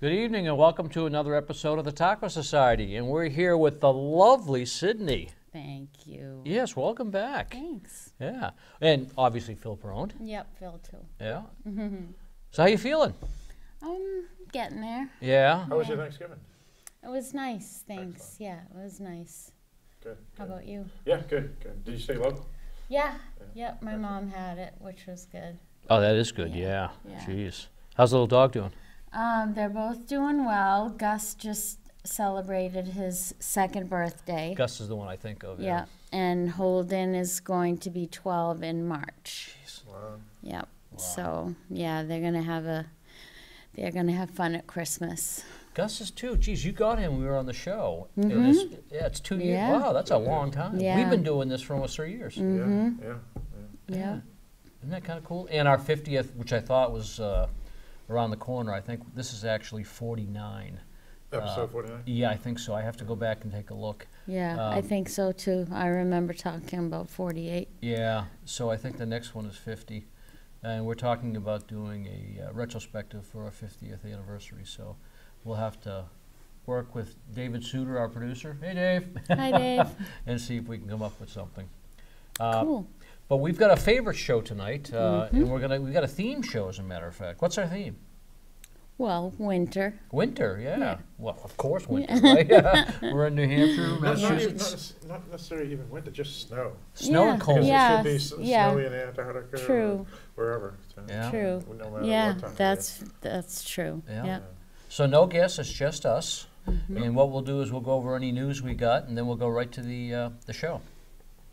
Good evening and welcome to another episode of the Taco Society. And we're here with the lovely Sydney. Thank you. Yes, welcome back. Thanks. Yeah. And obviously Phil Perron. Yep, Phil too. Yeah. So how you feeling? Getting there. Yeah. How was your Thanksgiving? It was nice, thanks. Excellent. Yeah, it was nice. Good. How about you? Yeah, good, good. Did you stay local? Yeah. Yep, my mom had it, which was good. Oh, that is good. Yeah. Yeah. Jeez. How's the little dog doing? They're both doing well. Gus just celebrated his second birthday. Gus is the one I think of. Yeah. And Holden is going to be 12 in March. Jeez. Wow. Yep. Wow. So yeah, they're gonna have fun at Christmas. Gus is too. Geez, you got him when we were on the show. It's 2 years. Yeah. Wow, that's a long time. Yeah. We've been doing this for almost 3 years. Yeah. Yeah. Isn't that kind of cool? And our 50th, which I thought was around the corner, I think this is actually 49. Episode 49? Yeah, I think so. I have to go back and take a look. Yeah, I think so too. I remember talking about 48. Yeah, so I think the next one is 50. And we're talking about doing a retrospective for our 50th anniversary. So we'll have to work with David Suter, our producer. Hey, Dave. Hi, Dave. And see if we can come up with something. Cool. But we've got a favorite show tonight, and we've got a theme show, as a matter of fact. What's our theme? Well, winter. Winter, yeah. Yeah. Well, of course, winter, right? We're in New Hampshire, Not Massachusetts. necessarily even winter, just snow. Snow Yeah. and cold. Because Yeah. it should be Yeah. snowy in Antarctica True. or wherever. So Yeah. True. no matter Yeah, what time of that's true. Yeah. Yeah. So no guests, it's just us. And what we'll do is we'll go over any news we got, and then we'll go right to the show.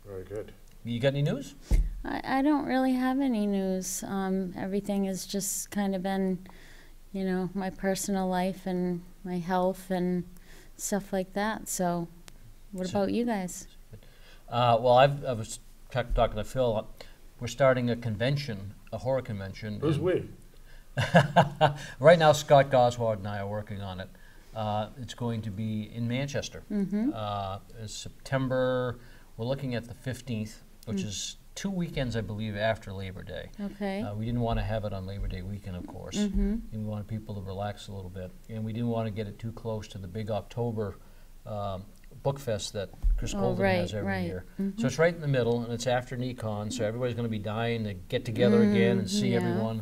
Very good. You got any news? I don't really have any news. Everything has just kind of been, my personal life and my health and stuff like that. So, what about you guys? Well, I was talking to Phil. We're starting a convention, a horror convention. Who's we? Right now, Scott Gosward and I are working on it. It's going to be in Manchester. It's September, we're looking at the 15th, which is 2 weekends, I believe, after Labor Day. Okay. We didn't want to have it on Labor Day weekend, of course. And we wanted people to relax a little bit. And we didn't want to get it too close to the big October book fest that Chris Golden has every year. So it's right in the middle, and it's after Nikon, so everybody's going to be dying to get together again and see everyone.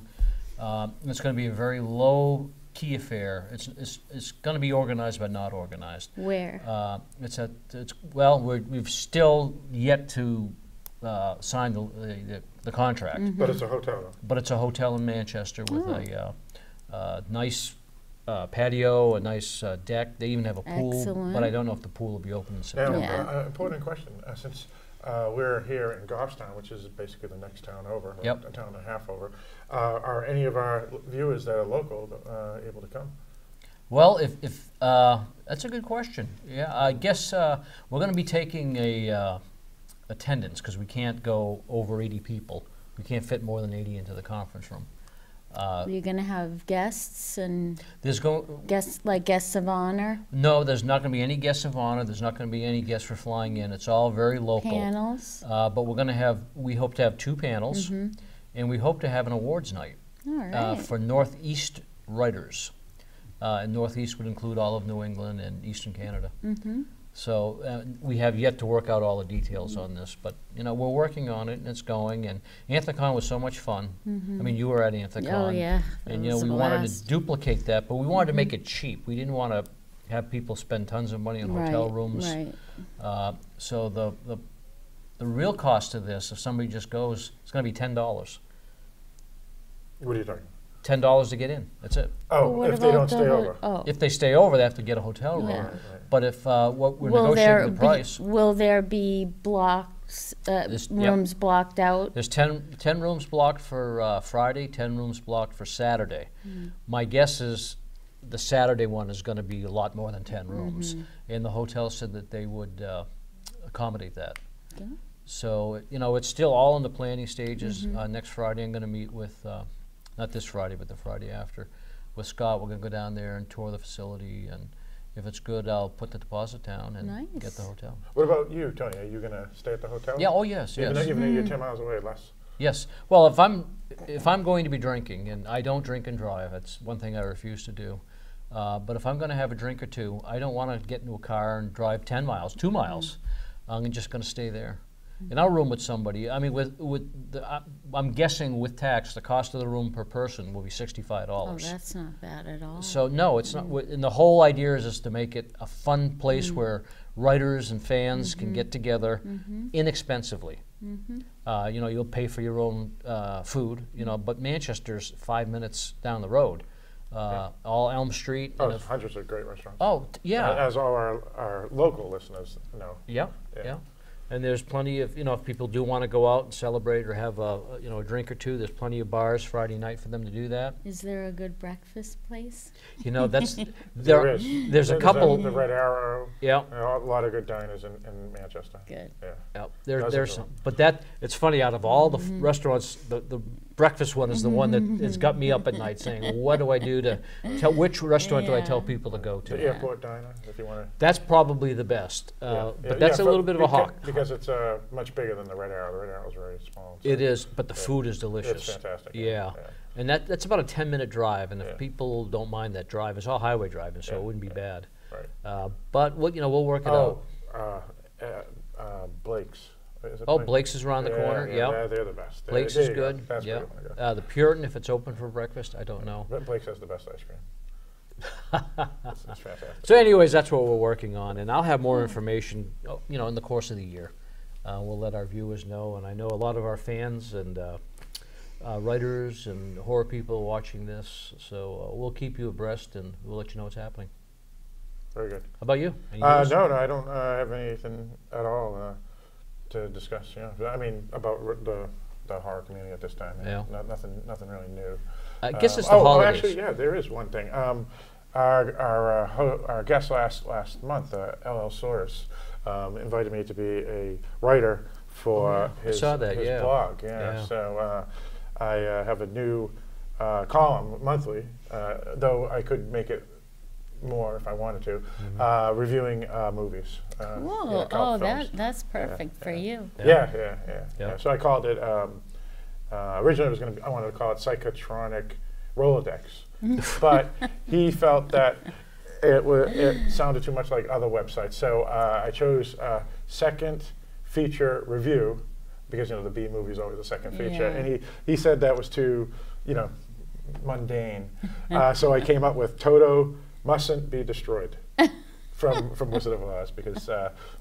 And it's going to be a very low-key affair. It's going to be organized but not organized. Where? We've still yet to sign the contract. But it's a hotel, though. But it's a hotel in Manchester with a nice patio, a nice deck. They even have a pool. Excellent. But I don't know if the pool will be open in September. Yeah. Important question. Since we're here in Goffstown, which is basically the next town over, or a town and a half over, are any of our viewers that are local able to come? Well, if that's a good question. Yeah, I guess we're going to be taking a attendance because we can't go over 80 people. We can't fit more than 80 into the conference room. Are you going to have guests and There's guests of honor? No, there's not going to be any guests of honor. There's not going to be any guests for flying in. It's all very local. Panels? But we hope to have 2 panels, and we hope to have an awards night All right. for Northeast writers. And Northeast would include all of New England and Eastern Canada. So we have yet to work out all the details on this, but we're working on it and it's going. And Anthicon was so much fun. I mean, you were at Anthicon. Oh yeah. And we wanted to duplicate that, but we wanted to make it cheap. We didn't want to have people spend tons of money on hotel rooms. Right. So the real cost of this, if somebody just goes, it's going to be $10. What are you talking? $10 to get in. That's it. Oh, if they don't stay over. Oh. If they stay over, they have to get a hotel room. Yeah. But if what we're negotiating the price. Will there be blocks, rooms blocked out? There's 10 rooms blocked for Friday, 10 rooms blocked for Saturday. My guess is the Saturday one is going to be a lot more than 10 rooms. And the hotel said that they would accommodate that. Okay. So, it's still all in the planning stages. Next Friday I'm going to meet with, not this Friday, but the Friday after, with Scott. We're going to go down there and tour the facility, and if it's good, I'll put the deposit down and get the hotel. What about you, Tony? Are you going to stay at the hotel? Yeah, oh yes, Even yes. though you're 10 miles away, less? Yes. Well, if I'm going to be drinking, and I don't drink and drive, that's one thing I refuse to do, But if I'm going to have a drink or two, I don't want to get into a car and drive 10 miles, 2 miles. I'm just going to stay there. And I'll room with somebody. I mean, I'm guessing with tax, the cost of the room per person will be $65. Oh, that's not bad at all. So no, it's not. And the whole idea is to make it a fun place where writers and fans can get together inexpensively. You know, you'll pay for your own food. You know, but Manchester's 5 minutes down the road. All Elm Street. Oh, there's hundreds of great restaurants. Oh, yeah. As all our local listeners know. Yeah. And there's plenty of, you know, if people do want to go out and celebrate or have a, you know, a drink or two, there's plenty of bars Friday night for them to do that. Is there a good breakfast place? You know, that's there is. There's a couple. The Red Arrow. Yeah. A lot of good diners in Manchester. Good. Yeah. There's some, but it's funny. Out of all the restaurants, the breakfast one is the one that has got me up at night, saying, "What do I do to tell which restaurant do I tell people to go to?" The airport diner, if you want to. That's probably the best, but that's a little bit of a hawk. Because it's much bigger than the Red Arrow. The Red Arrow is very small. So it is, but the food is delicious. It's fantastic. Yeah. And that's about a 10-minute drive, and if people don't mind that drive, it's all highway driving, so it wouldn't be bad. Right. But we'll work it out. Blake's. Blake's is around the corner. Yeah, they're the best. Blake's is good. That's where you want to go. The Puritan, if it's open for breakfast, I don't know. But Blake's has the best ice cream. It's fantastic. So, anyways, that's what we're working on, and I'll have more information, you know, in the course of the year. We'll let our viewers know, and I know a lot of our fans and writers and horror people watching this, so we'll keep you abreast, and we'll let you know what's happening. Very good. How about you? No, I don't have anything at all to discuss. You know, I mean, about the horror community at this time. Yeah. Nothing really new. I guess it's the holidays. Actually, yeah, there is one thing. Our guest last month, LL Source, invited me to be a writer for his blog. So I have a new column monthly, though I could make it more if I wanted to, reviewing movies. Cool. That's perfect for you. Yeah. So I called it. Originally, I wanted to call it Psychotronic Rolodex, but he felt that it sounded too much like other websites. So I chose second feature review because the B movie is always the second feature, and he said that was too mundane. So I came up with Toto Mustn't Be Destroyed. From Wizard of Oz, because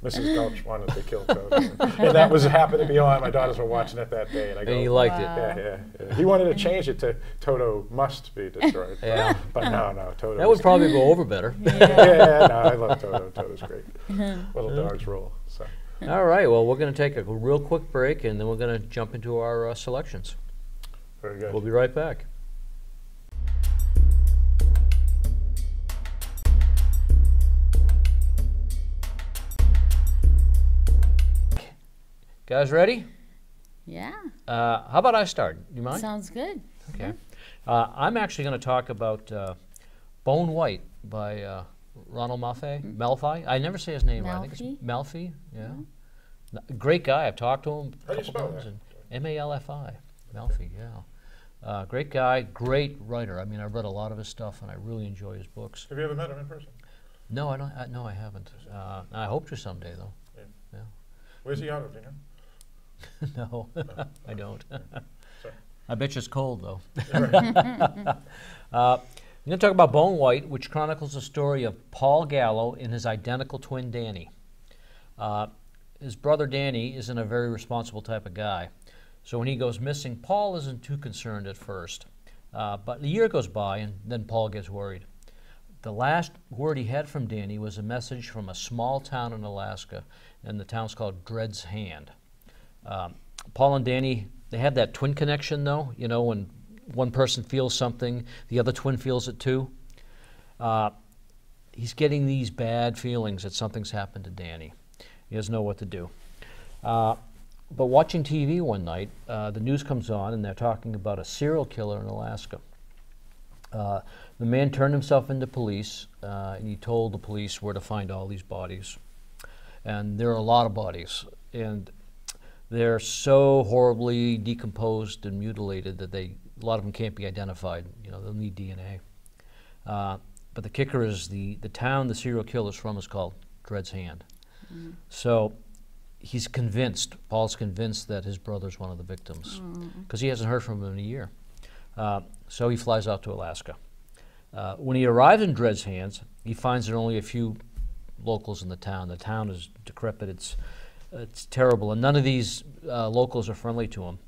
Mrs. Gulch wanted to kill Toto, and that happened to be on. My daughters were watching it that day, and I go, and you liked it. Yeah. He wanted to change it to Toto Must Be Destroyed. But no, Toto. That would probably go over better. No, I love Toto. Toto's great. Little dogs rule. So. All right. Well, we're going to take a real quick break, and then we're going to jump into our selections. Very good. We'll be right back. Guys ready? Yeah. How about I start? You mind? Sounds good. Okay. I'm actually going to talk about Bone White by Ronald Malfi. I never say his name right. I think it's Malfi. Yeah. Great guy. I've talked to him a couple times. M-A-L-F-I. Malfi, yeah. Great guy, great writer. I mean, I've read a lot of his stuff, and I really enjoy his books. Have you ever met him in person? No, I don't. No, I haven't. I hope to someday, though. Yeah. Where's he out of, do you know? No, I don't. I bet you it's cold, though. Right. I'm going to talk about Bone White, which chronicles the story of Paul Gallo and his identical twin, Danny. His brother, Danny, isn't a very responsible type of guy. So when he goes missing, Paul isn't too concerned at first. But a year goes by, and then Paul gets worried. The last word he had from Danny was a message from a small town in Alaska, and the town's called Dread's Hand. Paul and Danny, they have that twin connection, though. You know, when one person feels something, the other twin feels it too. He's getting these bad feelings that something's happened to Danny. He doesn't know what to do. But watching TV one night, the news comes on, and they're talking about a serial killer in Alaska. The man turned himself into police, and he told the police where to find all these bodies. And there are a lot of bodies, and they're so horribly decomposed and mutilated that a lot of them can't be identified. You know, they'll need DNA. But the kicker is the town the serial killer's from is called Dread's Hand. So he's convinced, Paul's convinced that his brother's one of the victims because he hasn't heard from him in a year. So he flies out to Alaska. When he arrives in Dread's Hands, he finds there are only a few locals in the town. The town is decrepit. It's terrible, and none of these locals are friendly to him.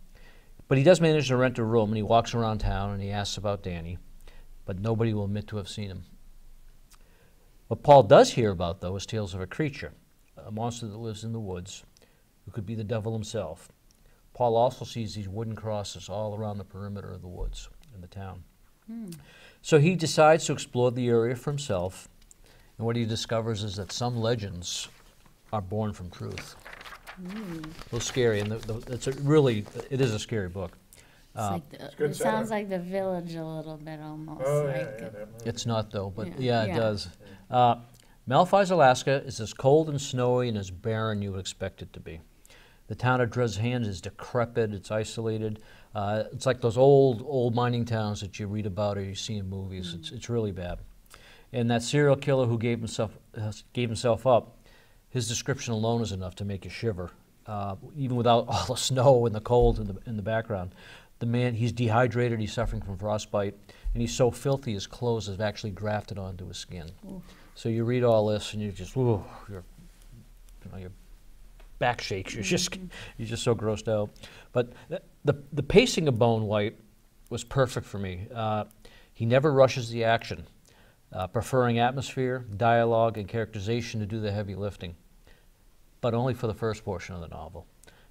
But he does manage to rent a room, and he walks around town, and he asks about Danny, but nobody will admit to have seen him. What Paul does hear about, though, is tales of a creature, a monster that lives in the woods, who could be the devil himself. Paul also sees these wooden crosses all around the perimeter of the woods in the town. So he decides to explore the area for himself, and what he discovers is that some legends are born from truth. A little scary, and it is a scary book. It sounds like The Village a little bit almost. It's not though, but it does. Malphite, Alaska is as cold and snowy and as barren you would expect it to be. The town of Dread's Hand is decrepit, it's isolated. It's like those old mining towns that you read about or you see in movies. It's really bad. And that serial killer who gave himself up, his description alone is enough to make you shiver, even without all the snow and the cold in the background. The man, he's dehydrated, he's suffering from frostbite, and he's so filthy his clothes have actually grafted onto his skin. So you read all this and you just, your back shakes. You're just so grossed out. But the pacing of Bone White was perfect for me. He never rushes the action, preferring atmosphere, dialogue, and characterization to do the heavy lifting, but only for the first portion of the novel.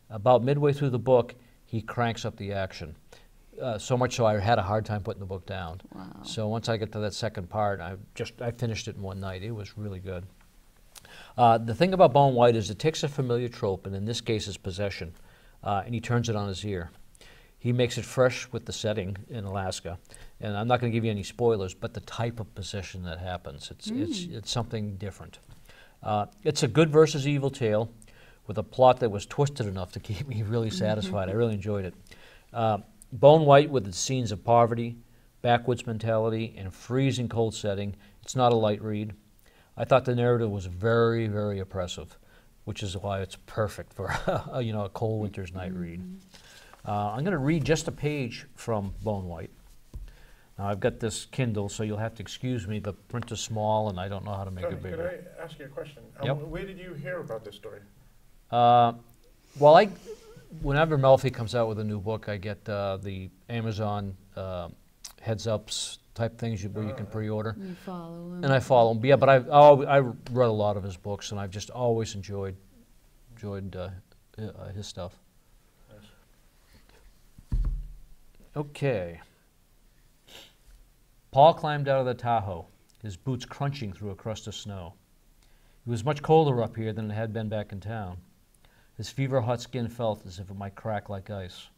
About midway through the book, he cranks up the action. So much so I had a hard time putting the book down. Wow. So once I get to that second part, I finished it in one night. It was really good. The thing about Bone White is it takes a familiar trope, and in this case it's possession, and he turns it on his ear. He makes it fresh with the setting in Alaska, and I'm not going to give you any spoilers, but the type of possession that happens, it's something different. It's a good versus evil tale with a plot that was twisted enough to keep me really satisfied. I really enjoyed it. Bone White, with its scenes of poverty, backwoods mentality, and freezing cold setting, it's not a light read. I thought the narrative was very, very oppressive, which is why it's perfect for a cold winter's night read. I'm going to read just a page from Bone White. Now I've got this Kindle, so you'll have to excuse me. The print is small, and I don't know how to make it bigger. Could I ask you a question? Yep. Where did you hear about this story? Well, whenever Melfi comes out with a new book, I get the Amazon heads-ups type things where you can pre-order. You follow him. And I follow him. Yeah, but I read a lot of his books, and I've just always enjoyed his stuff. Nice. Okay. Paul climbed out of the Tahoe, his boots crunching through a crust of snow. It was much colder up here than it had been back in town. His fever-hot skin felt as if it might crack like ice.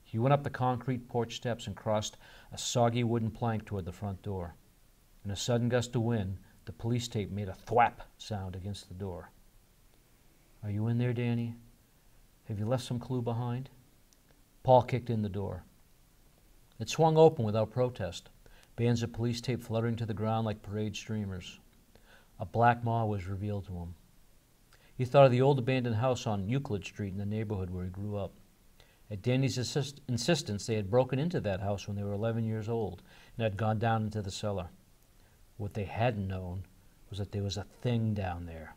He went up the concrete porch steps and crossed a soggy wooden plank toward the front door. In a sudden gust of wind, the police tape made a thwap sound against the door. "Are you in there, Danny? Have you left some clue behind?" Paul kicked in the door. It swung open without protest, bands of police tape fluttering to the ground like parade streamers. A black maw was revealed to him. He thought of the old abandoned house on Euclid Street in the neighborhood where he grew up. At Danny's insistence, they had broken into that house when they were 11 years old and had gone down into the cellar. What they hadn't known was that there was a thing down there,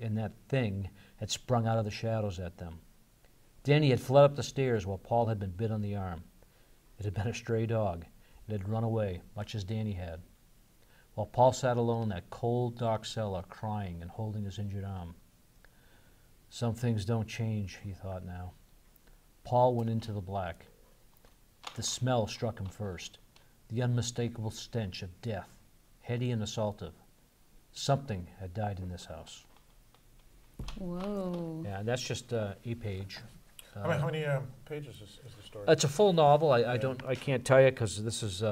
and that thing had sprung out of the shadows at them. Danny had fled up the stairs while Paul had been bit on the arm. It had been a stray dog. It had run away, much as Danny had. While Paul sat alone in that cold, dark cellar, crying and holding his injured arm. Some things don't change, he thought now. Paul went into the black. The smell struck him first, the unmistakable stench of death, heady and assaultive. Something had died in this house. Whoa. Yeah, that's just a page. How many pages is the story? It's a full novel. I can't tell you because this is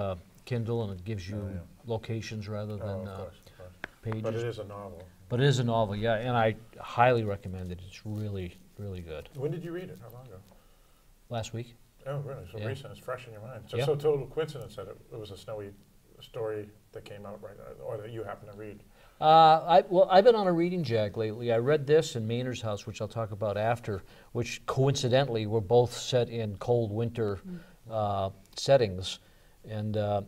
Kindle and it gives you locations rather than of course. pages. But it is a novel. But it is a novel, yeah, and I highly recommend it. It's really, really good. When did you read it? How long ago? Last week. Oh, really? So Yeah. recent. It's fresh in your mind. So, Yeah. so total coincidence that it was a snowy story that came out right now, or that you happen to read? Well, I've been on a reading jag lately. I read this in Maynard's House, which I'll talk about after, which coincidentally were both set in cold winter settings. And I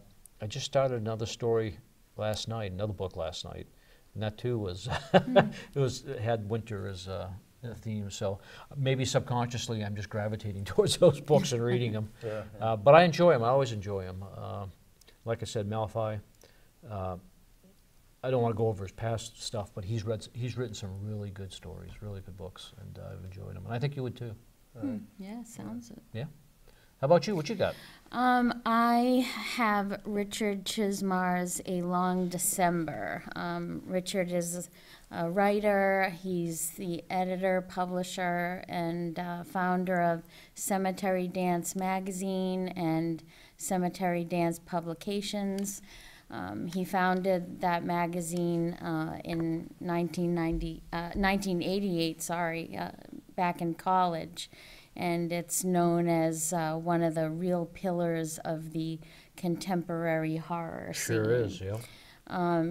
just started another story last night, another book last night, and that too was it had winter as a theme. So maybe subconsciously I'm just gravitating towards those books and reading them. But I enjoy them. I always enjoy them. Like I said, Malfoy. I don't want to go over his past stuff, but he's written some really good stories, really good books, and I've enjoyed them. And I think you would too. Yeah, sounds it. Yeah. How about you? What you got? I have Richard Chismar's A Long December. Richard is a writer. He's the editor, publisher, and founder of Cemetery Dance Magazine and Cemetery Dance Publications. He founded that magazine in 1988, back in college. And it's known as one of the real pillars of the contemporary horror scene. Sure is, yeah.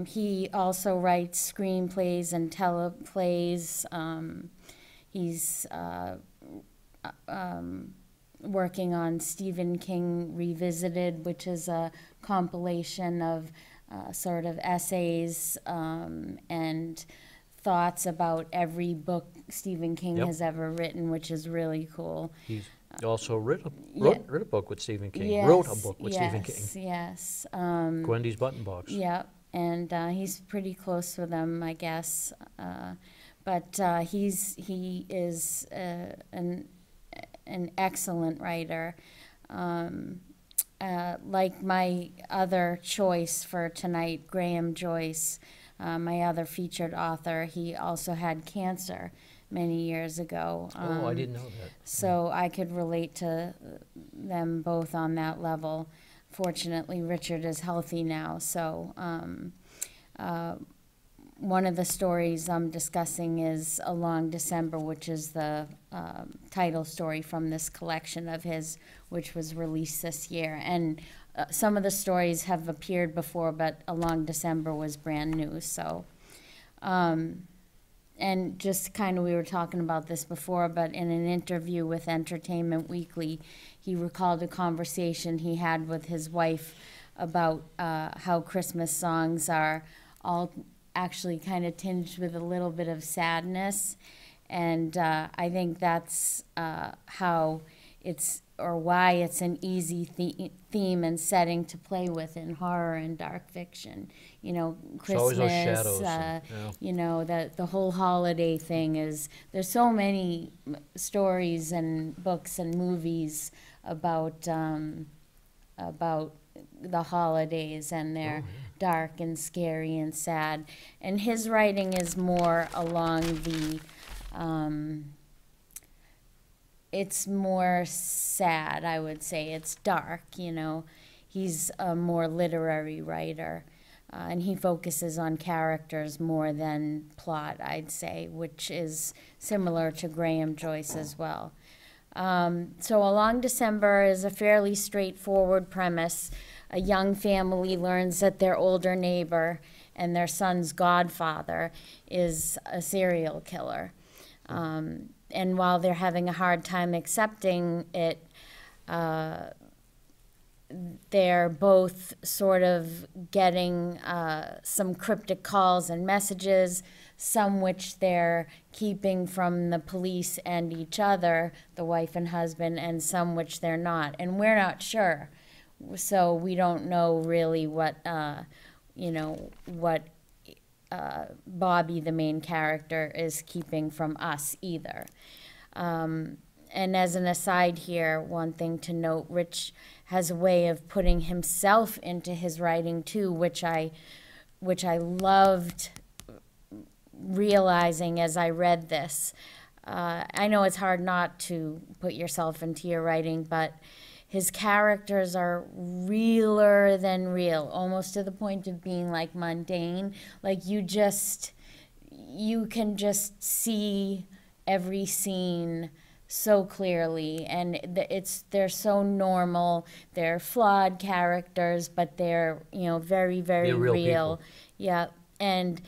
He also writes screenplays and teleplays. He's working on Stephen King Revisited, which is a compilation of sort of essays and thoughts about every book Stephen King has ever written, which is really cool. He's also wrote a book with Stephen King. Yes, wrote a book with Stephen King. Yes. Gwendy's Button Box. Yep, and he's pretty close with them, I guess. But he is an excellent writer. Like my other choice for tonight, Graham Joyce, my other featured author, he also had cancer many years ago. I didn't know that. So I could relate to them both on that level. Fortunately, Richard is healthy now. So one of the stories I'm discussing is A Long December, which is the title story from this collection of his, which was released this year. And some of the stories have appeared before, but A Long December was brand new. So, and just kind of, we were talking about this before, but in an interview with Entertainment Weekly, he recalled a conversation he had with his wife about how Christmas songs are all actually kind of tinged with a little bit of sadness. And I think that's how it's, or why it's an easy theme and setting to play with in horror and dark fiction. You know, Christmas, it's always those shadows you know, the whole holiday thing is, there's so many stories and books and movies about the holidays, and they're dark and scary and sad. And his writing is more along the, it's more sad, I would say. It's dark, you know. He's a more literary writer, and he focuses on characters more than plot, I'd say, which is similar to Graham Joyce as well. So A Long December is a fairly straightforward premise. A young family learns that their older neighbor and their son's godfather is a serial killer. And while they're having a hard time accepting it, they're both sort of getting some cryptic calls and messages, some which they're keeping from the police and each other, the wife and husband, and some which they're not. And we're not sure. So we don't know really what, you know, what Bobby, the main character, is keeping from us either. And as an aside here, one thing to note, Rich has a way of putting himself into his writing too, which I loved realizing as I read this. I know it's hard not to put yourself into your writing, but his characters are realer than real, almost to the point of being like mundane. Like you can just see every scene so clearly, and they're so normal. They're flawed characters, but they're, you know, very, very They're real people. Yeah, and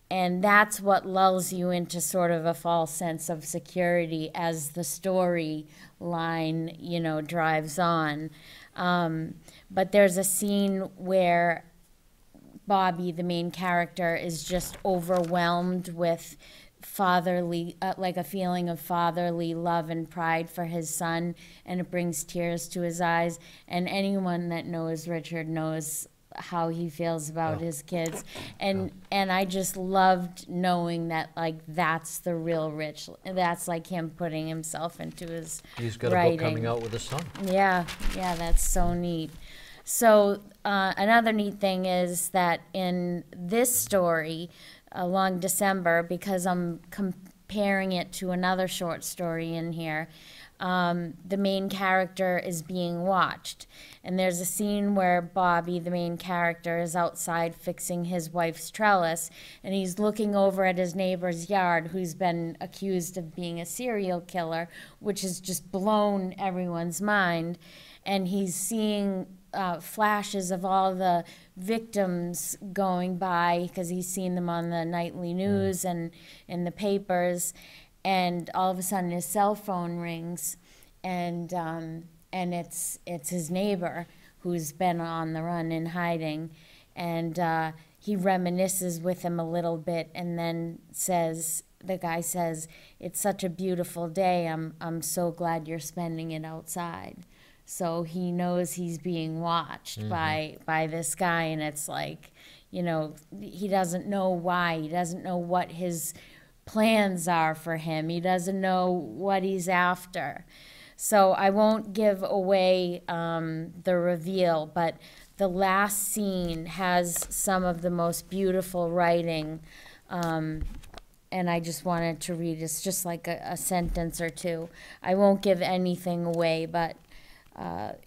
that's what lulls you into sort of a false sense of security as the storyline, you know, drives on. But there's a scene where Bobby, the main character, is just overwhelmed with fatherly, like a feeling of fatherly love and pride for his son, and it brings tears to his eyes. And anyone that knows Richard knows how he feels about his kids, and I just loved knowing that, like, that's the real Rich. That's like him putting himself into his He's got writing. a book coming out with his son. Yeah, that's so neat. So another neat thing is that in this story, Long December, because I'm comparing it to another short story in here, the main character is being watched. And there's a scene where Bobby, the main character, is outside fixing his wife's trellis, and he's looking over at his neighbor's yard, who's been accused of being a serial killer, which has just blown everyone's mind. And he's seeing flashes of all the victims going by, because he's seen them on the nightly news and in the papers. And all of a sudden his cell phone rings, and it's his neighbor who's been on the run and hiding. And he reminisces with him a little bit, and then the guy says, "It's such a beautiful day. I'm so glad you're spending it outside." So he knows he's being watched by this guy, and it's like, you know, he doesn't know why. He doesn't know what his plans are for him. He doesn't know what he's after. So I won't give away the reveal, but the last scene has some of the most beautiful writing, and I just wanted to read. It's just like a sentence or two. I won't give anything away, but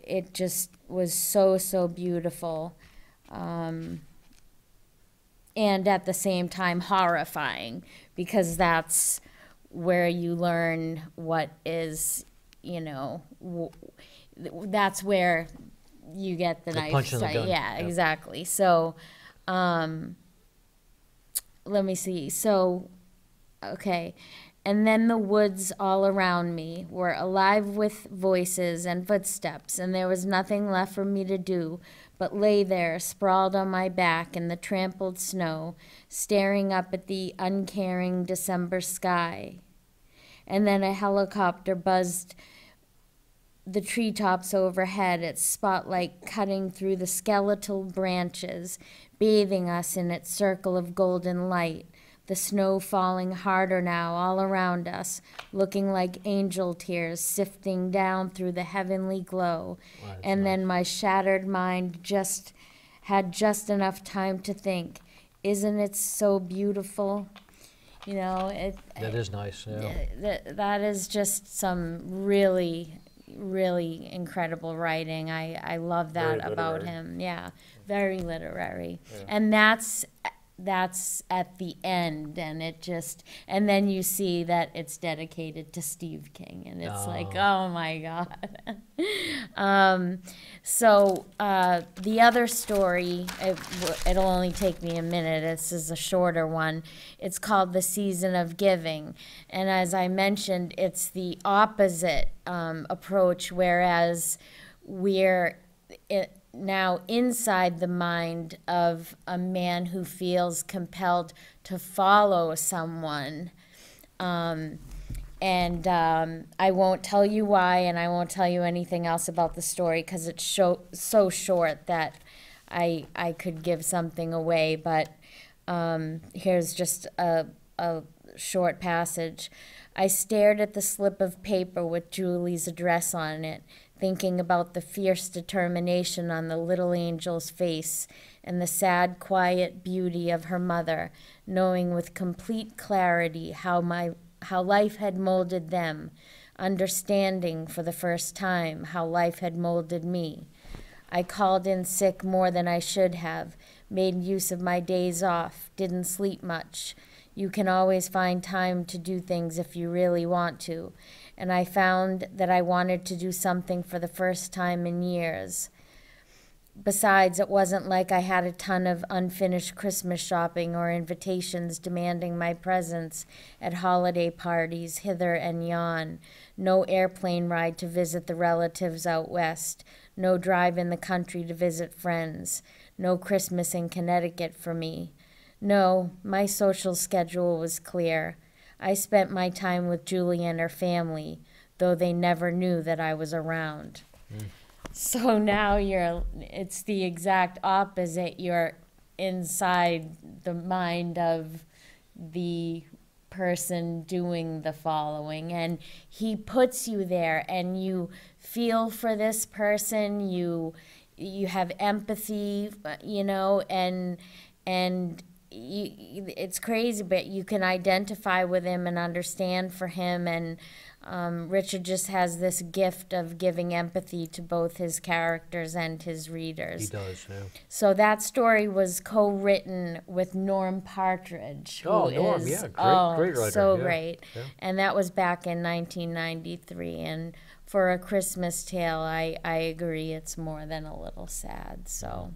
it just was so beautiful, and at the same time horrifying, because that's where you learn what is, you know, that's where you get the knife. Punch in the gun. Yeah, exactly. So let me see. So, okay. And then the woods all around me were alive with voices and footsteps, and there was nothing left for me to do but lay there, sprawled on my back in the trampled snow, staring up at the uncaring December sky. And then a helicopter buzzed the treetops overhead, its spotlight cutting through the skeletal branches, bathing us in its circle of golden light. The snow falling harder now all around us, looking like angel tears sifting down through the heavenly glow. Wow, and nice. then my shattered mind had just enough time to think, isn't it so beautiful? You know, That is nice, yeah. that is just some really incredible writing. I love that about him. Yeah, very literary. Yeah. And that's at the end, and and then you see that it's dedicated to Steve King, and it's like, oh my God. So the other story, it'll only take me a minute. This is a shorter one. It's called The Season of Giving, and as I mentioned, it's the opposite approach, whereas we're now inside the mind of a man who feels compelled to follow someone. I won't tell you why, and I won't tell you anything else about the story because it's so short that I could give something away, but here's just a short passage. I stared at the slip of paper with Julie's address on it, thinking about the fierce determination on the little angel's face and the sad, quiet beauty of her mother, knowing with complete clarity how life had molded them, understanding for the first time how life had molded me. I called in sick more than I should have, made use of my days off, didn't sleep much, You can always find time to do things if you really want to. And I found that I wanted to do something for the first time in years. Besides, it wasn't like I had a ton of unfinished Christmas shopping or invitations demanding my presence at holiday parties hither and yon. No airplane ride to visit the relatives out west. No drive in the country to visit friends. No Christmas in Connecticut for me. No, my social schedule was clear. I spent my time with Julie and her family, though they never knew that I was around. So now it's the exact opposite. You're inside the mind of the person doing the following, and he puts you there, and you feel for this person. You have empathy, and it's crazy, but you can identify with him and understand for him. And Richard just has this gift of giving empathy to both his characters and his readers. He does, yeah. So that story was co-written with Norm Partridge. Norm, yeah, great writer. So yeah. great. Yeah. And that was back in 1993. And for A Christmas Tale, I agree, it's more than a little sad. So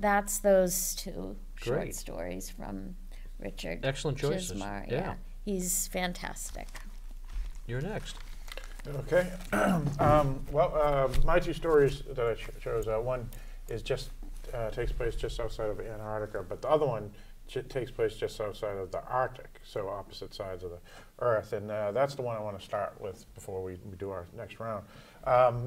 that's those two short stories from Richard. Excellent choices. Chismar. Yeah. He's fantastic. You're next. Okay. My two stories that I chose, one is takes place just outside of Antarctica, but the other one takes place just outside of the Arctic, so opposite sides of the Earth, and that's the one I want to start with before we do our next round.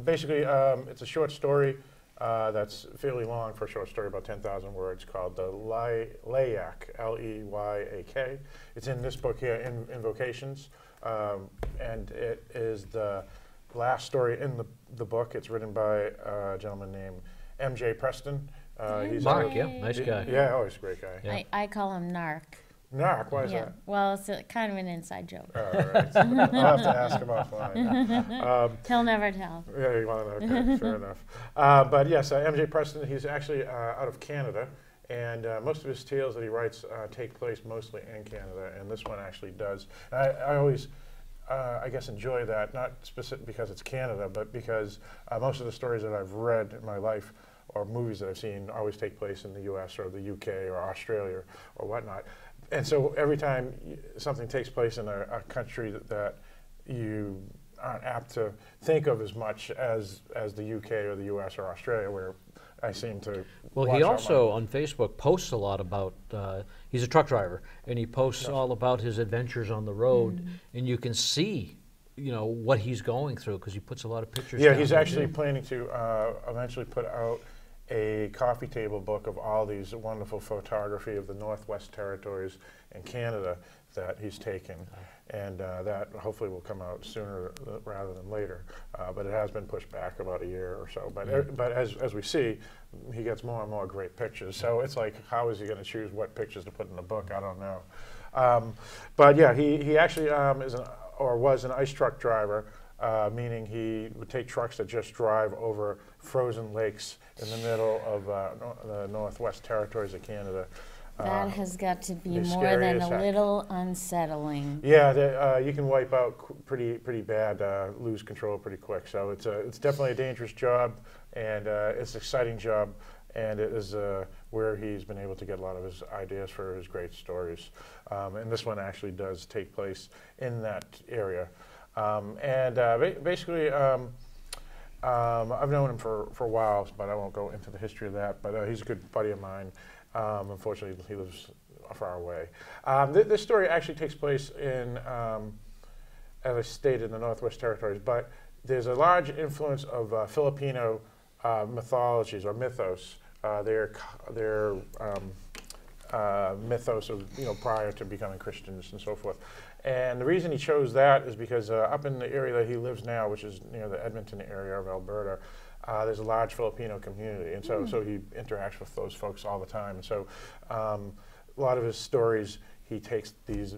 Basically, it's a short story that's fairly long for a short story, about 10,000 words, called the Leyak, L-E-Y-A-K. It's in this book here, Invocations, and it is the last story in the book. It's written by a gentleman named M.J. Preston. He's Mark, nice guy. Yeah, he's a great guy. Yeah. I call him Narc. Narc, why is that? Well, it's kind of an inside joke. All right. I'll have to ask him offline. He'll never tell. Yeah, well, okay, fair enough. But yes, M.J. Preston, he's actually out of Canada, and most of his tales that he writes take place mostly in Canada, and this one actually does. I always, I guess, enjoy that, not specific because it's Canada, but because most of the stories that I've read in my life or movies that I've seen always take place in the U.S. or the U.K. or Australia or whatnot. And so every time something takes place in a country that you aren't apt to think of as much as the UK or the US or Australia, where I seem to. Well, he also on Facebook posts a lot about. He's a truck driver, and he posts all about his adventures on the road, and you can see, what he's going through because he puts a lot of pictures. Yeah, he's actually planning to eventually put out a coffee table book of all these wonderful photography of the Northwest Territories in Canada that he's taken, and that hopefully will come out sooner rather than later. But it has been pushed back about a year or so. But as we see, he gets more and more great pictures. So it's like, how is he going to choose what pictures to put in the book? I don't know. But yeah, he actually was an ice truck driver. Meaning he would take trucks that just drive over frozen lakes in the middle of the Northwest Territories of Canada. That has got to be more than a little unsettling. Yeah, you can wipe out pretty bad, lose control pretty quick. So it's definitely a dangerous job, and it's an exciting job, and it is where he's been able to get a lot of his ideas for his great stories. And this one actually does take place in that area. Basically, I've known him for a while, but I won't go into the history of that. But he's a good buddy of mine. Unfortunately, he lives far away. This story actually takes place in, as I stated, in the Northwest Territories. But there's a large influence of Filipino mythologies or mythos. Their mythos of prior to becoming Christians and so forth. And the reason he chose that is because up in the area that he lives now, which is near the Edmonton area of Alberta, there's a large Filipino community, and so he interacts with those folks all the time. And so a lot of his stories, he takes these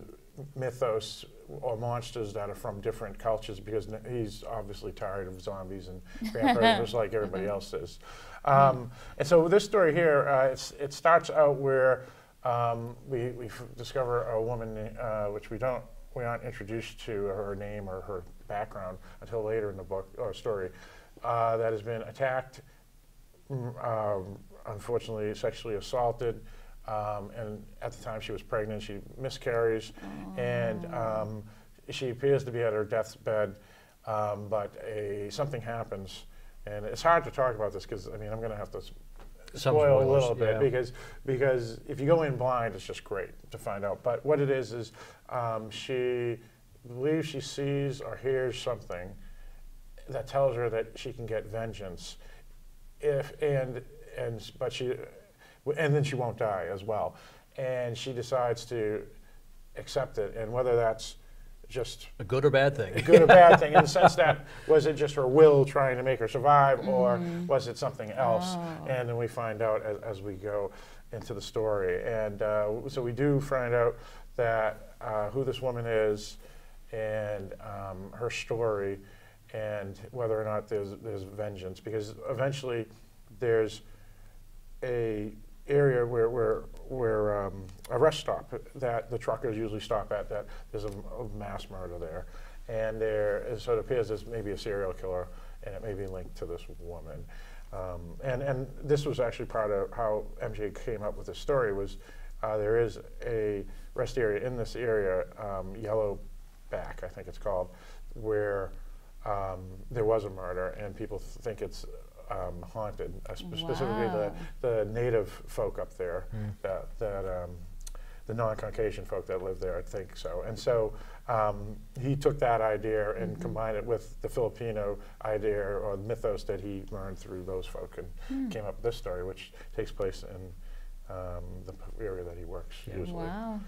mythos or monsters that are from different cultures because he's obviously tired of zombies and vampires just like everybody else is. And so this story here, it starts out where we discover a woman, which we aren't introduced to her name or her background until later in the book or story, that has been attacked, unfortunately sexually assaulted, and at the time she was pregnant. She miscarries, and she appears to be at her deathbed, but something happens, and it's hard to talk about this because, I mean, I'm going to have to spoil a little bit, because if you go in blind, it's just great to find out. But what it is she believes she sees or hears something that tells her that she can get vengeance, and then she won't die as well, and she decides to accept it, and whether that's just a good or bad thing. A good or bad thing, in the sense that, was it just her will trying to make her survive, or was it something else? And then we find out as we go into the story. And so we do find out that who this woman is, and her story, and whether or not there's vengeance, because eventually there's a area where a rest stop that the truckers usually stop at, that there's a mass murder there, and so it appears there's maybe a serial killer, and it may be linked to this woman. And this was actually part of how MJ came up with this story. Was there is a rest area in this area, Yellowback, I think it's called, where there was a murder, and people think it's haunted, specifically the native folk up there, the non-Caucasian folk that live there, I think so. And so he took that idea and combined it with the Filipino idea or mythos that he learned through those folk, and came up with this story, which takes place in the area that he works usually. Wow.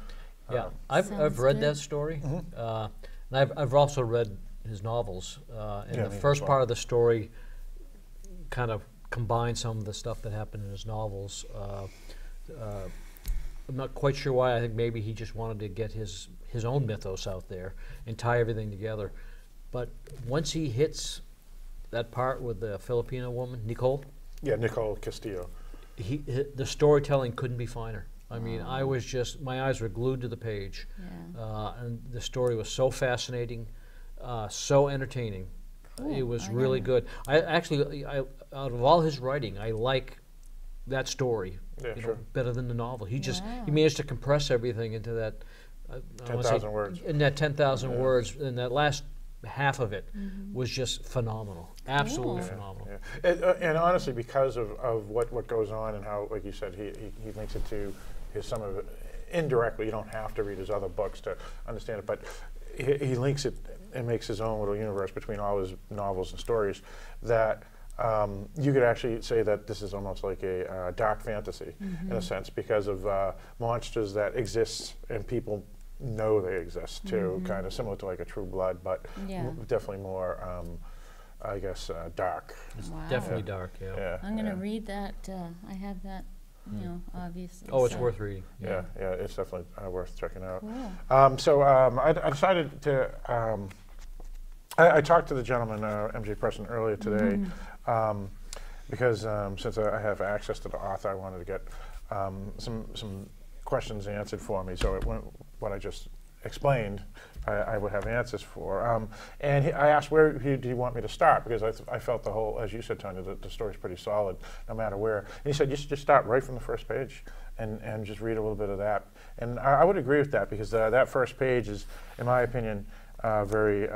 Yeah, I've read that story, and I've also read his novels. And the first part of the story kind of combine some of the stuff that happened in his novels. I'm not quite sure why. I think maybe he just wanted to get his own mythos out there and tie everything together. But once he hits that part with the Filipino woman, Nicole? Yeah, Nicole Castillo. The storytelling couldn't be finer. I mean, I was just, my eyes were glued to the page. Yeah. And the story was so fascinating, so entertaining. Cool. It was really good. I out of all his writing, I like that story better than the novel. He managed to compress everything into that 10,000 words. In that 10,000 words, and that last half of it was just phenomenal, absolutely phenomenal. Yeah. And honestly, because of what goes on, and how, like you said, he links it to some of it indirectly. You don't have to read his other books to understand it, but he links it and makes his own little universe between all his novels and stories, that you could actually say that this is almost like a dark fantasy in a sense, because of monsters that exist and people know they exist too, kind of similar to like a True Blood, but definitely more, I guess, dark. It's definitely dark, yeah. I'm going to read that. I have that, you know, obviously. Oh, it's worth reading. Yeah, it's definitely worth checking out. Cool. So I decided to, I talked to the gentleman, MJ Preston, earlier today, because since I have access to the author, I wanted to get some questions answered for me. So what I just explained, I would have answers for. And I asked, where do you want me to start? Because I felt the whole, as you said, Tony, the story's pretty solid, no matter where. And he said, you should just start right from the first page and just read a little bit of that. And I would agree with that, because that first page is, in my opinion, very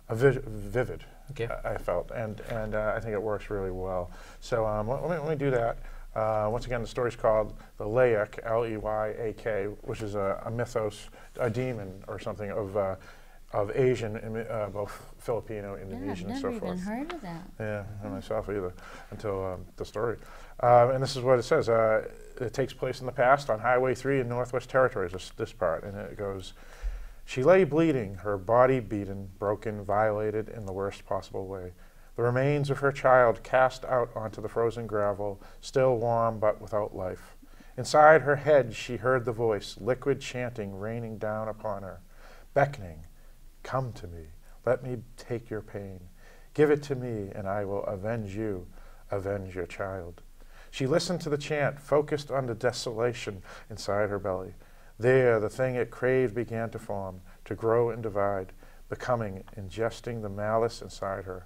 vivid. Okay. I felt, and I think it works really well. So let me do that. Once again, the story's called the Leyak, L-E-Y-A-K, which is a mythos, a demon or something of Asian, both Filipino, Indonesian, and so forth. I've never even heard of that. Yeah, not myself either, until the story. And this is what it says. It takes place in the past on Highway 3 in Northwest Territories, this part, and it goes, she lay bleeding, her body beaten, broken, violated in the worst possible way. The remains of her child cast out onto the frozen gravel, still warm but without life. Inside her head she heard the voice, liquid chanting, raining down upon her, beckoning, come to me, let me take your pain. Give it to me and I will avenge you, avenge your child. She listened to the chant, focused on the desolation inside her belly. There, the thing it craved began to form, to grow and divide, becoming, ingesting the malice inside her.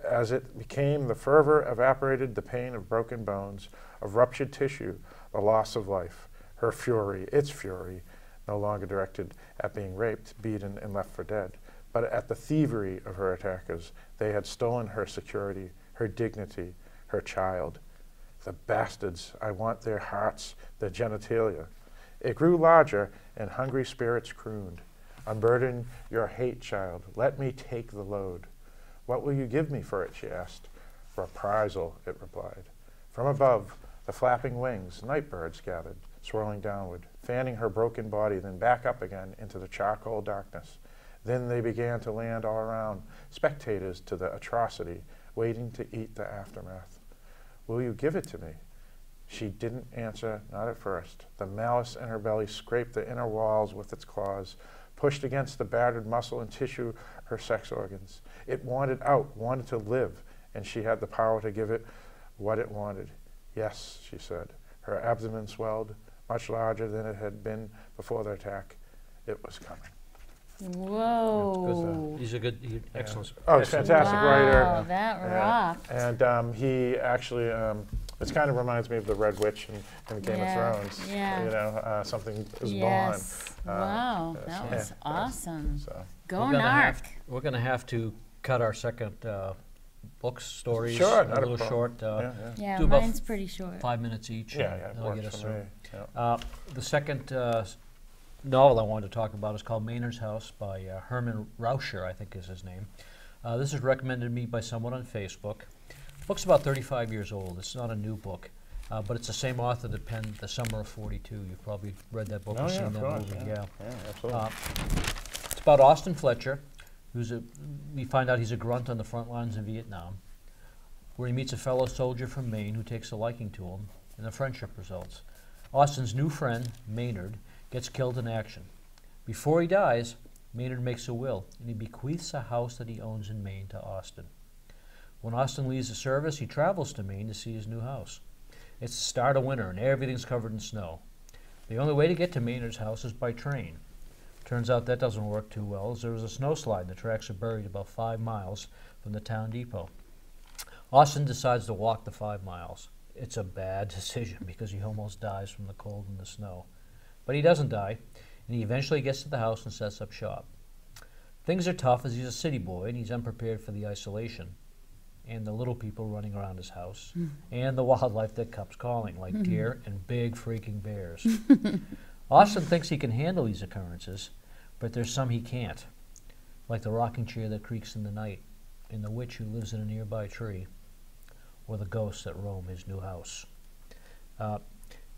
As it became, the fervor evaporated the pain of broken bones, of ruptured tissue, the loss of life. Her fury, its fury, no longer directed at being raped, beaten, and left for dead, but at the thievery of her attackers. They had stolen her security, her dignity, her child. The bastards, I want their hearts, their genitalia. It grew larger, and hungry spirits crooned. Unburden your hate, child. Let me take the load. What will you give me for it, she asked. Reprisal, it replied. From above, the flapping wings, night birds gathered, swirling downward, fanning her broken body, then back up again into the charcoal darkness. Then they began to land all around, spectators to the atrocity, waiting to eat the aftermath. Will you give it to me? She didn't answer, not at first. The malice in her belly scraped the inner walls with its claws, pushed against the battered muscle and tissue her sex organs. It wanted out, wanted to live, and she had the power to give it what it wanted. Yes, she said. Her abdomen swelled, much larger than it had been before the attack. It was coming. Whoa. He's a good, excellent. Oh, he's a fantastic writer. Wow, that rocked. And he actually, it kind of reminds me of the Red Witch in Game of Thrones. Yeah. You know, something is Yes. born. Wow, that was awesome. So. Go Narc. We're going to have to cut our second book stories Sure, a not little short. Yeah, do about mine's pretty short. 5 minutes each. Yeah, That'll works get us for through. me. Yeah. The second novel I wanted to talk about is called Maynard's House by Herman Rauscher, I think is his name. This is recommended to me by someone on Facebook. The book's about 35 years old. It's not a new book, but it's the same author that penned The Summer of 42. You've probably read that book or seen that movie. Yeah, absolutely. It's about Austin Fletcher, we find out he's a grunt on the front lines in Vietnam, where he meets a fellow soldier from Maine who takes a liking to him, and a friendship results. Austin's new friend, Maynard, gets killed in action. Before he dies, Maynard makes a will, and he bequeaths a house that he owns in Maine to Austin. When Austin leaves the service, he travels to Maine to see his new house. It's the start of winter, and everything's covered in snow. The only way to get to Maynard's house is by train. Turns out that doesn't work too well, as there was a snowslide and the tracks are buried about 5 miles from the town depot. Austin decides to walk the 5 miles. It's a bad decision because he almost dies from the cold and the snow. But he doesn't die, and he eventually gets to the house and sets up shop. Things are tough as he's a city boy and he's unprepared for the isolation and the little people running around his house and the wildlife that comes calling, like deer and big freaking bears. Austin thinks he can handle these occurrences, but there's some he can't, like the rocking chair that creaks in the night, and the witch who lives in a nearby tree, or the ghosts that roam his new house.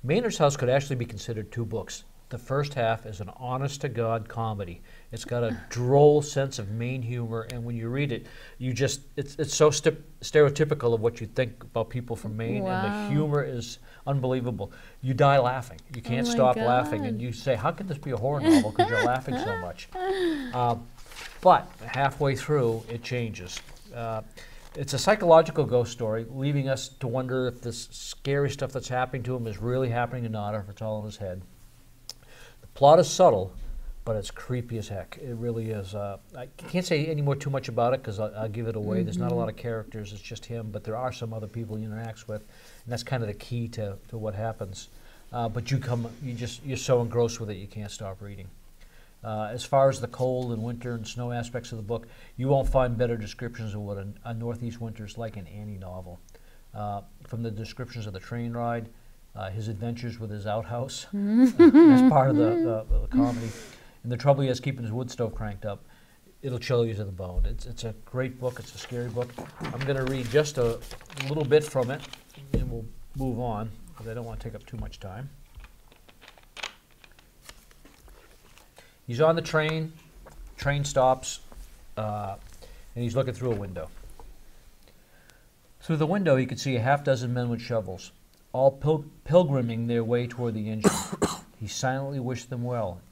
Maynard's House could actually be considered 2 books. The first half is an honest-to-God comedy. It's got a droll sense of Maine humor, and when you read it, it's so stereotypical of what you think about people from Maine, and the humor is unbelievable. You die laughing. You can't stop laughing, and you say, how can this be a horror novel because you're laughing so much? But halfway through, it changes. It's a psychological ghost story, leaving us to wonder if this scary stuff that's happening to him is really happening or not, or if it's all in his head. The plot is subtle, but it's creepy as heck. It really is. I can't say too much about it because I'll give it away. There's not a lot of characters. It's just him, but there are some other people he interacts with, and that's kind of the key to what happens. But you're so engrossed with it you can't stop reading. As far as the cold and winter and snow aspects of the book, you won't find better descriptions of what a Northeast winter is like in any novel. From the descriptions of the train ride, his adventures with his outhouse as part of the comedy, and the trouble he has keeping his wood stove cranked up, it'll chill you to the bone. It's a great book. It's a scary book. I'm going to read just a little bit from it, and we'll move on, because I don't want to take up too much time. He's on the train stops, and he's looking through a window. Through the window, he could see a half-dozen men with shovels, all pilgriming their way toward the engine. He silently wished them well,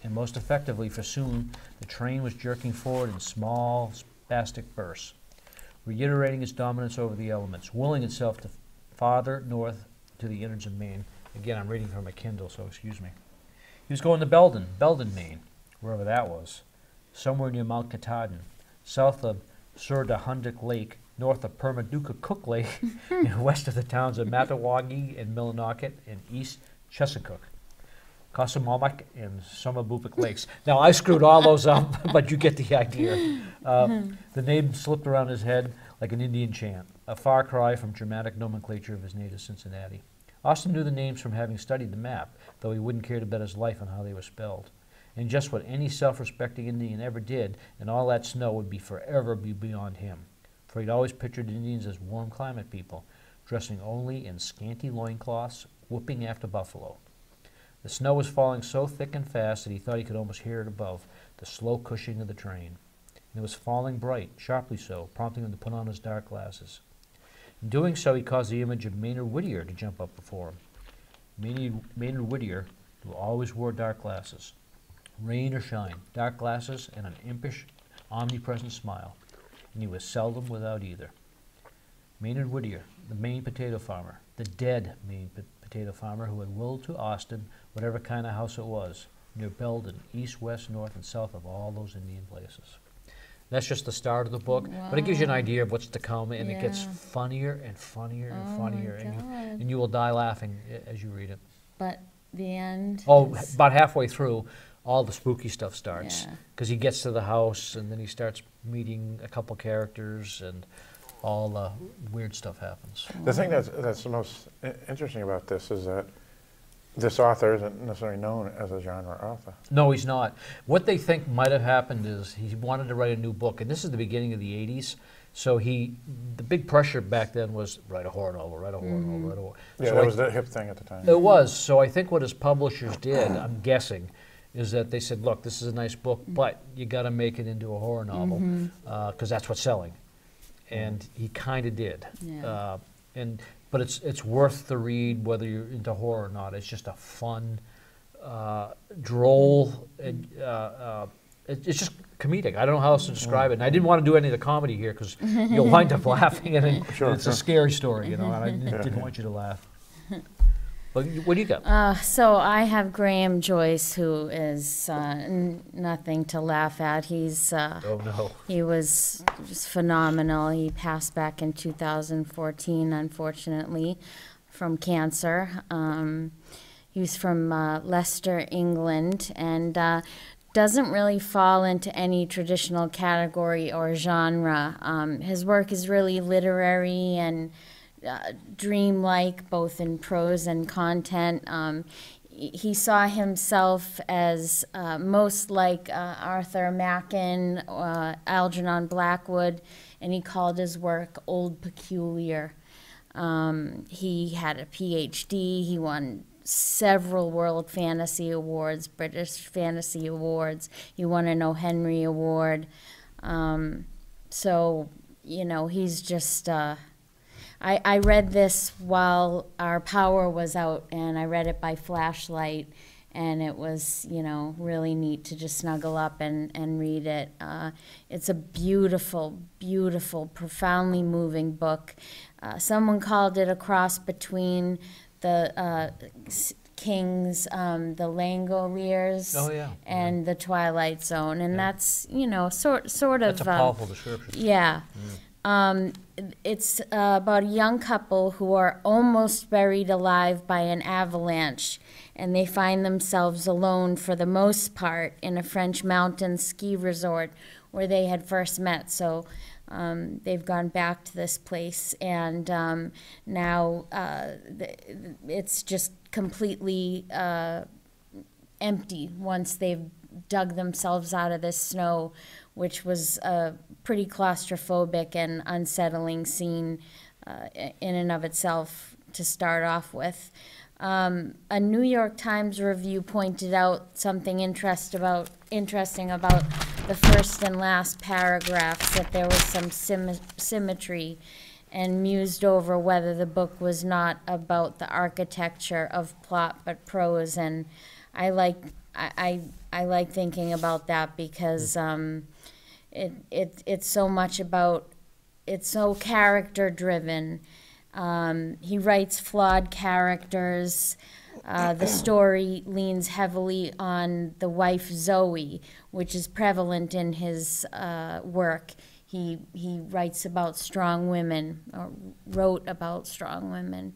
and most effectively, for soon the train was jerking forward in small, spastic bursts, reiterating its dominance over the elements, willing itself to farther north to the innards of Maine. Again, I'm reading from a Kindle, so excuse me. He was going to Belden, Maine, wherever that was, somewhere near Mount Katahdin, south of Sur de Hundic Lake, north of Permaduka Cook Lake, and west of the towns of Mattawagee and Millinocket, and east Chesapeake, Cosamomac, and Somabupik Lakes. Now, I screwed all those up, but you get the idea. The name slipped around his head like an Indian chant, a far cry from dramatic nomenclature of his native Cincinnati. Austin knew the names from having studied the map, though he wouldn't care to bet his life on how they were spelled. And just what any self-respecting Indian ever did, and all that snow would be forever be beyond him. For he'd always pictured Indians as warm climate people, dressing only in scanty loincloths, whooping after buffalo. The snow was falling so thick and fast that he thought he could almost hear it above, the slow cushing of the train. And it was falling bright, sharply so, prompting him to put on his dark glasses. In doing so, he caused the image of Maynard Whittier to jump up before him. Maynard Whittier, who always wore dark glasses. Rain or shine, dark glasses and an impish, omnipresent smile. And he was seldom without either. Maynard Whittier, the Maine potato farmer, the dead Maine potato farmer who had willed to Austin whatever kind of house it was, near Belden, east, west, north, and south of all those Indian places. That's just the start of the book, but it gives you an idea of what's to come, and it gets funnier and funnier and funnier, and you will die laughing as you read it. But the end? Oh, about halfway through, all the spooky stuff starts, because he gets to the house, and then he starts meeting a couple characters, and all the weird stuff happens. The thing that's the most interesting about this is that this author isn't necessarily known as a genre author. No, he's not. What they think might have happened is he wanted to write a new book, and this is the beginning of the 80s, so the big pressure back then was write a horror novel, write a horror novel, write a horror. Yeah, so that was the hip thing at the time. It was. So I think what his publishers did, I'm guessing, is that they said, look, this is a nice book, but you got to make it into a horror novel, because that's what's selling. And he kind of did. Yeah. But it's worth the read whether you're into horror or not. It's just a fun, droll, it's just comedic. I don't know how else to describe it. And I didn't want to do any of the comedy here because you'll wind up laughing, and it's a scary story, and I didn't want you to laugh. But what do you got? So I have Graham Joyce, who is nothing to laugh at. He's Oh no. He was just phenomenal. He passed back in 2014, unfortunately, from cancer. He was from Leicester, England, and doesn't really fall into any traditional category or genre. His work is really literary and dreamlike, both in prose and content. He saw himself as most like Arthur Machen, Algernon Blackwood, and he called his work old peculiar. He had a PhD. He won several World Fantasy Awards, British Fantasy Awards. He won an O. Henry Award. So, he's just... I read this while our power was out, and I read it by flashlight, and it was, really neat to just snuggle up and read it. It's a beautiful, beautiful, profoundly moving book. Someone called it a cross between the King's, the Langoliers, and the Twilight Zone, and that's, sort of... That's a powerful description. Yeah. It's about a young couple who are almost buried alive by an avalanche, and they find themselves alone for the most part in a French mountain ski resort where they had first met. So they've gone back to this place, and now it's just completely empty once they've dug themselves out of this snow, which was a pretty claustrophobic and unsettling scene in and of itself to start off with. A New York Times review pointed out something interesting about the first and last paragraphs, that there was some symmetry, and mused over whether the book was not about the architecture of plot but prose. And I like thinking about that because it's so much about, it's so character driven. He writes flawed characters. The story leans heavily on the wife Zoe, which is prevalent in his work. He writes about strong women, or wrote about strong women,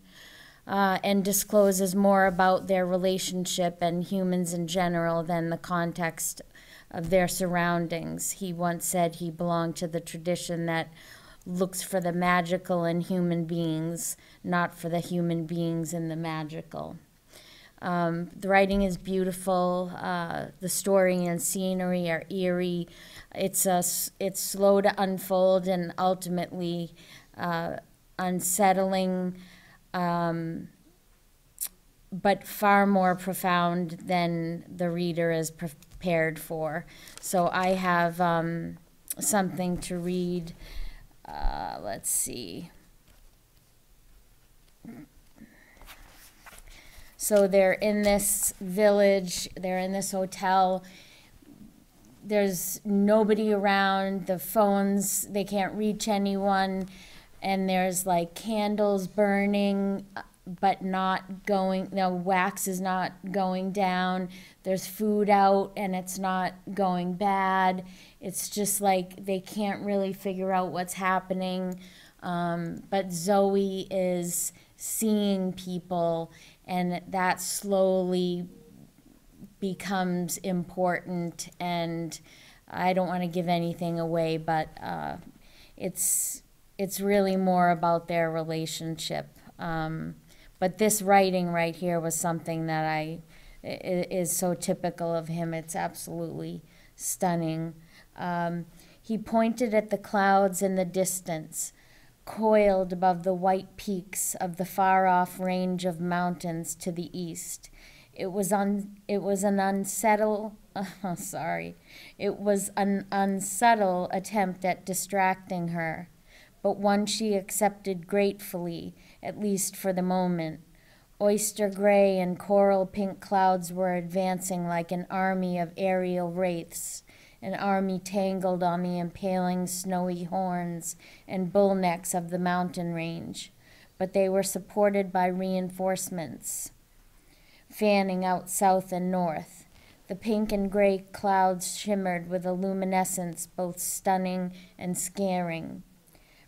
and discloses more about their relationship and humans in general than the context of their surroundings. He once said he belonged to the tradition that looks for the magical in human beings, not for the human beings in the magical. The writing is beautiful. The story and scenery are eerie. It's slow to unfold and ultimately unsettling, but far more profound than the reader is prepared for. So I have something to read. Let's see. So they're in this village, they're in this hotel. There's nobody around, the phones, they can't reach anyone, and there's like candles burning, but not going, wax is not going down. There's food out and it's not going bad. It's just like they can't really figure out what's happening. But Zoe is seeing people, and that slowly becomes important. And I don't want to give anything away, but it's really more about their relationship. But this writing right here was something that is so typical of him. It's absolutely stunning. He pointed at the clouds in the distance, coiled above the white peaks of the far-off range of mountains to the east. It was an unsubtle attempt at distracting her, but one she accepted gratefully, at least for the moment. Oyster gray and coral pink clouds were advancing like an army of aerial wraiths, an army tangled on the impaling snowy horns and bull necks of the mountain range, but they were supported by reinforcements, fanning out south and north. The pink and gray clouds shimmered with a luminescence both stunning and scaring.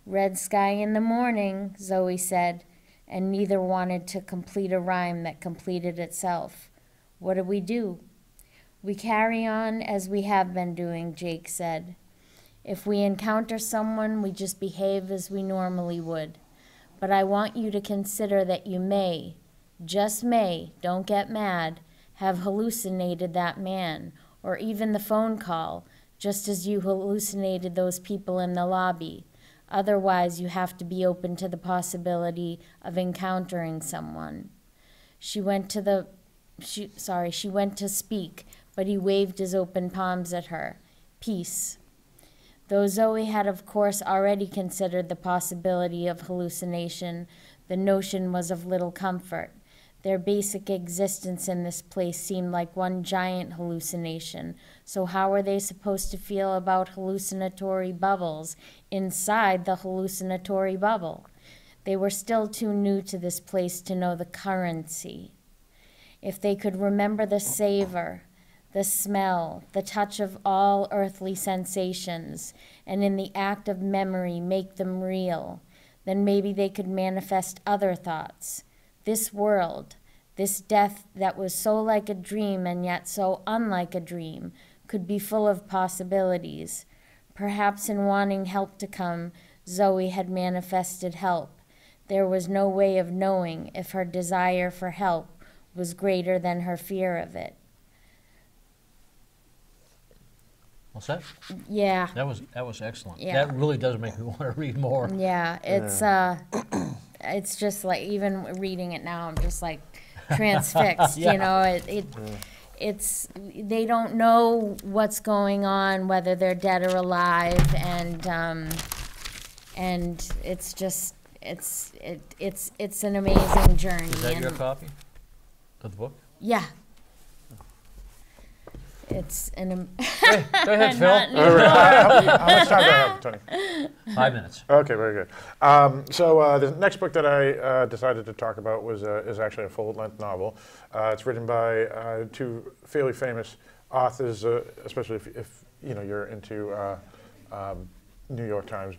Red sky in the morning, Zoe said, and neither wanted to complete a rhyme that completed itself. What do? We carry on as we have been doing, Jake said. If we encounter someone, we just behave as we normally would. But I want you to consider that you may, just may, don't get mad, have hallucinated that man, or even the phone call, just as you hallucinated those people in the lobby. Otherwise, you have to be open to the possibility of encountering someone. She went to speak, but he waved his open palms at her. Peace. Though Zoe had, of course, already considered the possibility of hallucination, the notion was of little comfort. Their basic existence in this place seemed like one giant hallucination, so how were they supposed to feel about hallucinatory bubbles inside the hallucinatory bubble? They were still too new to this place to know the currency. If they could remember the savor, the smell, the touch of all earthly sensations, and in the act of memory make them real, then maybe they could manifest other thoughts. This world, this death that was so like a dream and yet so unlike a dream, could be full of possibilities. Perhaps in wanting help to come, Zoe had manifested help. There was no way of knowing if her desire for help was greater than her fear of it. What's that? Yeah. That was excellent. Yeah. That really does make me want to read more. Yeah, it's just like, even reading it now, I'm just like transfixed. Yeah. You know, it's they don't know what's going on, whether they're dead or alive, and it's just it's an amazing journey. Is that your copy of the book? Yeah. It's an... Hey, go ahead, Phil. All right. How much time do I have, Tony? 5 minutes. Okay, very good. So the next book that I decided to talk about is actually a full-length novel. It's written by two fairly famous authors, especially if you know you're into New York Times,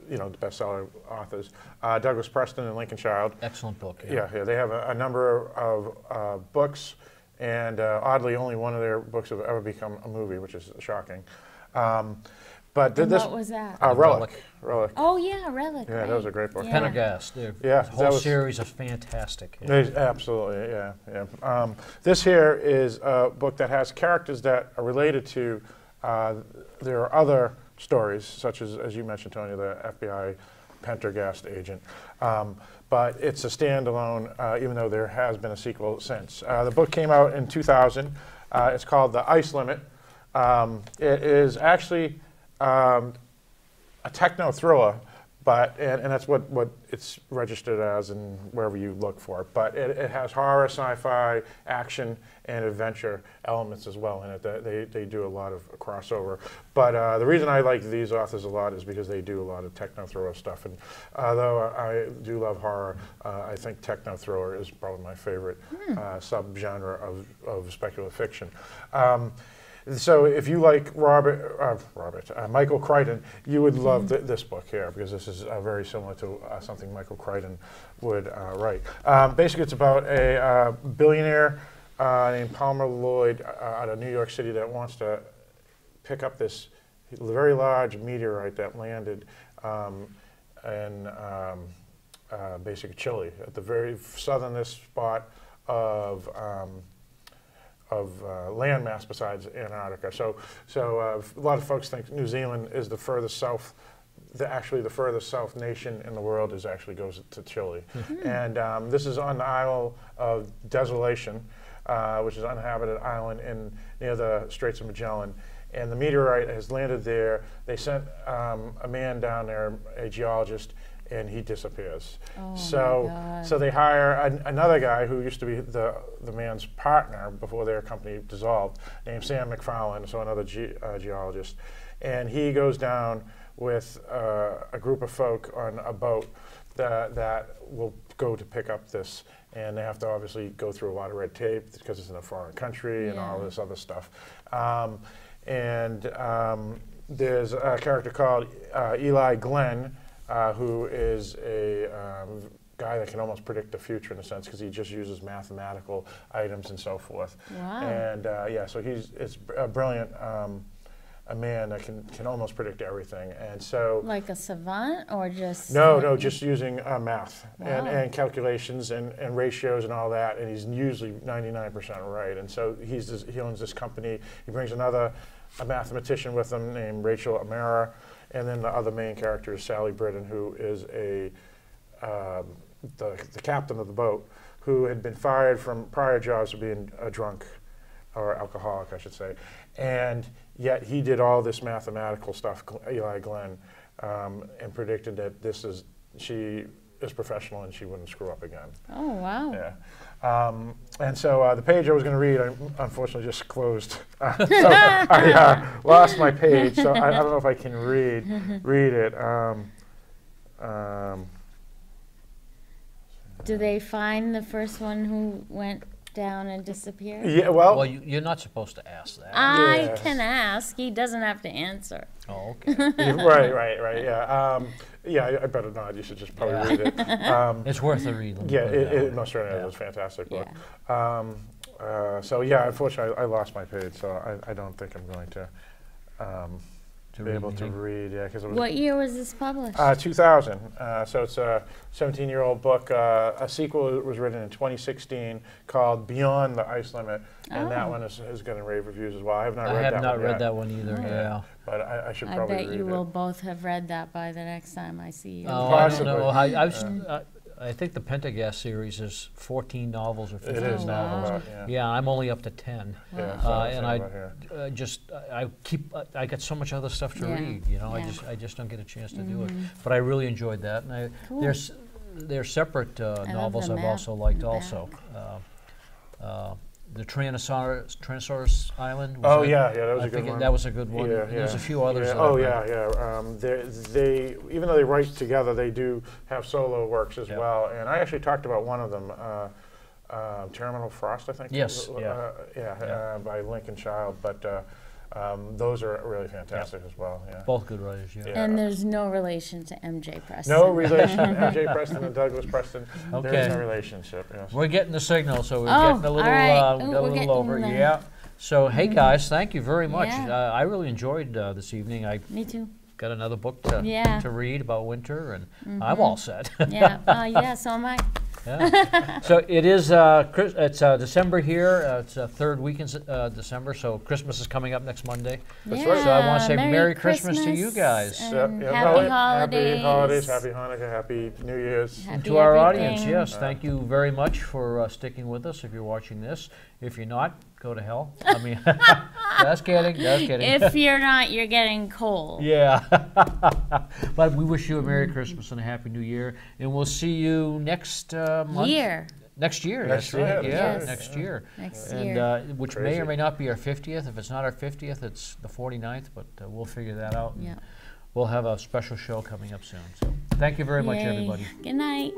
you know, the bestseller authors, Douglas Preston and Lincoln Child. Excellent book. Yeah, they have a number of books, and oddly, only one of their books have ever become a movie, which is shocking. But And what was that? Relic. Oh yeah, Relic. Yeah, right. that was a great book. Yeah. Pendergast. Yeah, The whole series is fantastic. Absolutely, yeah. This here is a book that has characters that are related to. There are other stories, such as you mentioned, Tony, the FBI Pendergast agent. But it's a standalone, even though there has been a sequel since. The book came out in 2000. It's called The Ice Limit. It is actually a techno thriller, and that's what it's registered as and wherever you look for it. But it has horror, sci-fi, action, and adventure elements as well in it. They do a lot of crossover. But the reason I like these authors a lot is because they do a lot of techno thriller stuff. And although I do love horror, I think techno thriller is probably my favorite subgenre of speculative fiction. So if you like Michael Crichton, you would love this book here, because this is very similar to something Michael Crichton would write. Basically, it's about a billionaire named Palmer Lloyd out of New York City that wants to pick up this very large meteorite that landed in basically Chile, at the very southernest spot of landmass besides Antarctica. So a lot of folks think New Zealand is the furthest south. Actually, the furthest south nation in the world goes to Chile. And this is on the isle of Desolation, which is an uninhabited island near the Straits of Magellan. And the meteorite has landed there. They sent a man down there, a geologist, and he disappears. Oh So they hire another guy who used to be the man's partner before their company dissolved, named Sam McFarlane, so another geologist. And he goes down with a group of folk on a boat that will go to pick up this. And they have to obviously go through a lot of red tape because it's in a foreign country and all this other stuff. There's a character called Eli Glenn, who is a guy that can almost predict the future in a sense, because he just uses mathematical items and so forth. Wow. And so it's a brilliant a man that can almost predict everything. And so, like a savant, or just no, just using math and calculations and ratios and all that. And he's usually 99% right. And so he owns this company. He brings a mathematician with him named Rachel Amara. And then the other main character is Sally Britton, who is the captain of the boat, who had been fired from prior jobs for being a drunk, or alcoholic, I should say. And yet he did all this mathematical stuff, Eli Glenn, and predicted that she is professional and she wouldn't screw up again. Oh, wow. Yeah. And so the page I was going to read, I unfortunately just closed. So I lost my page, so I don't know if I can read it. Do they find the first one who went down and disappeared? Yeah, well, you're not supposed to ask that. I can ask. He doesn't have to answer. Oh, okay. right, yeah. Yeah, I better not. You should just probably read it. It's worth a read. Yeah, it most certainly is a fantastic book. Yeah. So yeah, unfortunately, I lost my page, so I don't think I'm going to be able to read. Yeah, because what year was this published? 2000. So it's a 17-year-old book. A sequel was written in 2016 called Beyond the Ice Limit, and that one is getting rave reviews as well. I have not read that one either. Yeah. But I should probably read it. I bet you will both have read that by the next time I see you. Oh, I don't know. I think the Pendergast series is 14 novels or 15 novels. Wow. Yeah, I'm only up to 10. Yeah, and I got so much other stuff to read. You know, I just don't get a chance to do it. But I really enjoyed that. And there's separate novels I've also liked also. the Tyrannosaurus Island. Oh yeah, that was a good one. That was a good one. Yeah, There's a few others. Yeah. That Oh yeah. They even though they write together, they do have solo works as well. And I actually talked about one of them, Terminal Frost, I think. Yes. By Lincoln Child, but. Those are really fantastic as well. Yeah. Both good writers. Yeah. And there's no relation to MJ Preston. No relation. MJ Preston and Douglas Preston. Okay. There is no relationship. Yes. We're getting the signal, so we're getting a little, a little over. There. Yeah. So hey guys, thank you very much. Yeah. I really enjoyed this evening. Me too. Got another book to read about winter, and I'm all set. Yeah. So am I. Yeah. So it is. It's December here. It's third week in December. So Christmas is coming up next Monday. That's right. So I want to say Merry Christmas to you guys. And happy holidays. Happy holidays. Happy Hanukkah. Happy New Year's. Happy and to our everything. audience, yes, thank you very much for sticking with us. If you're watching this, if you're not, go to hell. I mean, just kidding. Just kidding. If you're not, you're getting cold. Yeah. But we wish you a Merry Christmas and a Happy New Year, and we'll see you next month. Next year, that's right. Yeah, next year. Next and, year. Which may or may not be our 50th. If it's not our 50th, it's the 49th, but we'll figure that out. Yeah. We'll have a special show coming up soon. So thank you very much, everybody. Good night.